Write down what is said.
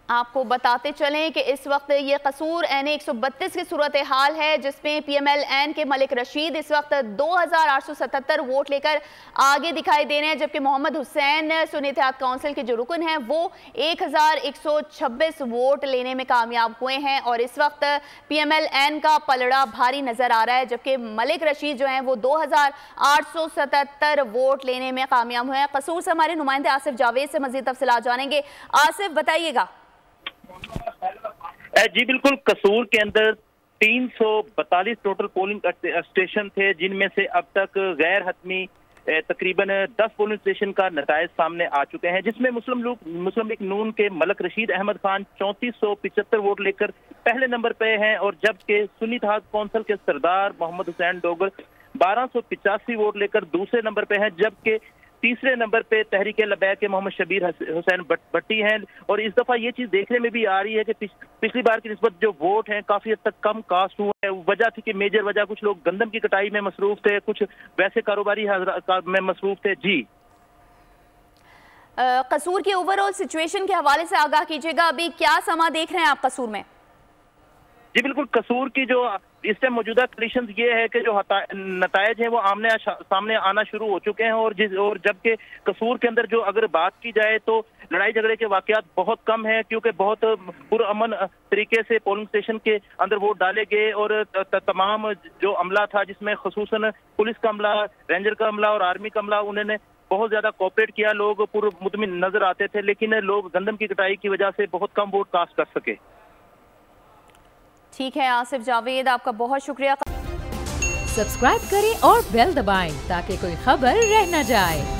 आपको बताते चलें कि इस वक्त ये कसूर एन 132 की सूरत हाल है, जिसमें PMLN के मलिक रशीद इस वक्त 2877 वोट लेकर आगे दिखाई दे रहे हैं, जबकि मोहम्मद हुसैन सुन्नी इत्तेहाद काउंसिल के जो रुकन हैं वो 1126 वोट लेने में कामयाब हुए हैं। और इस वक्त PMLN का पलड़ा भारी नजर आ रहा है, जबकि मलिक रशीद जो हैं वो 2877 वोट लेने में कामयाब हुए हैं। कसूर से हमारे नुमाइंदे आसिफ जावेद से मजीद तफसीलात जानेंगे। आसिफ, बताइएगा। जी बिल्कुल, कसूर के अंदर 342 टोटल पोलिंग स्टेशन थे, जिनमें से अब तक गैर हतमी तकरीबन 10 पोलिंग स्टेशन का नतायज सामने आ चुके हैं, जिसमें मुस्लिम लीग नून के मलक रशीद अहमद खान 3475 वोट लेकर पहले नंबर पे हैं, और जबकि सुन्नी इत्तेहाद काउंसिल के सरदार मोहम्मद हुसैन डोगर 1285 वोट लेकर दूसरे नंबर पे हैं, जबकि तीसरे नंबर पे तहरीक लबैक के मोहम्मद शबीर हुसैन भट्टी हैं। और इस दफा ये चीज देखने में भी आ रही है कि पिछली बार की निस्बत जो वोट हैं काफी हद तक कम कास्ट हुए हैं। वजह थी कि मेजर वजह कुछ लोग गंदम की कटाई में मसरूफ थे, कुछ वैसे कारोबारी में मसरूफ थे। जी कसूर की ओवरऑल सिचुएशन के हवाले से आगाह कीजिएगा, अभी क्या समा देख रहे हैं आप कसूर में? जी बिल्कुल, कसूर की जो इस टाइम मौजूदा कंडीशन ये है कि जो नतायज है वो आमने सामने आना शुरू हो चुके हैं, और जबकि कसूर के अंदर जो अगर बात की जाए तो लड़ाई झगड़े के वाकयात बहुत कम हैं, क्योंकि बहुत पुरअमन तरीके से पोलिंग स्टेशन के अंदर वोट डाले गए, और तमाम जो अमला था, जिसमें खसूसन पुलिस का अमला, रेंजर का अमला और आर्मी का अमला, उन्होंने बहुत ज्यादा कोऑपरेट किया। लोग पुरमुतमिन नजर आते थे, लेकिन लोग गंदम की कटाई की वजह से बहुत कम वोट कास्ट कर सके। ठीक है आसिफ जावेद, आपका बहुत शुक्रिया। सब्सक्राइब करें और बेल दबाएं ताकि कोई खबर रह न जाए।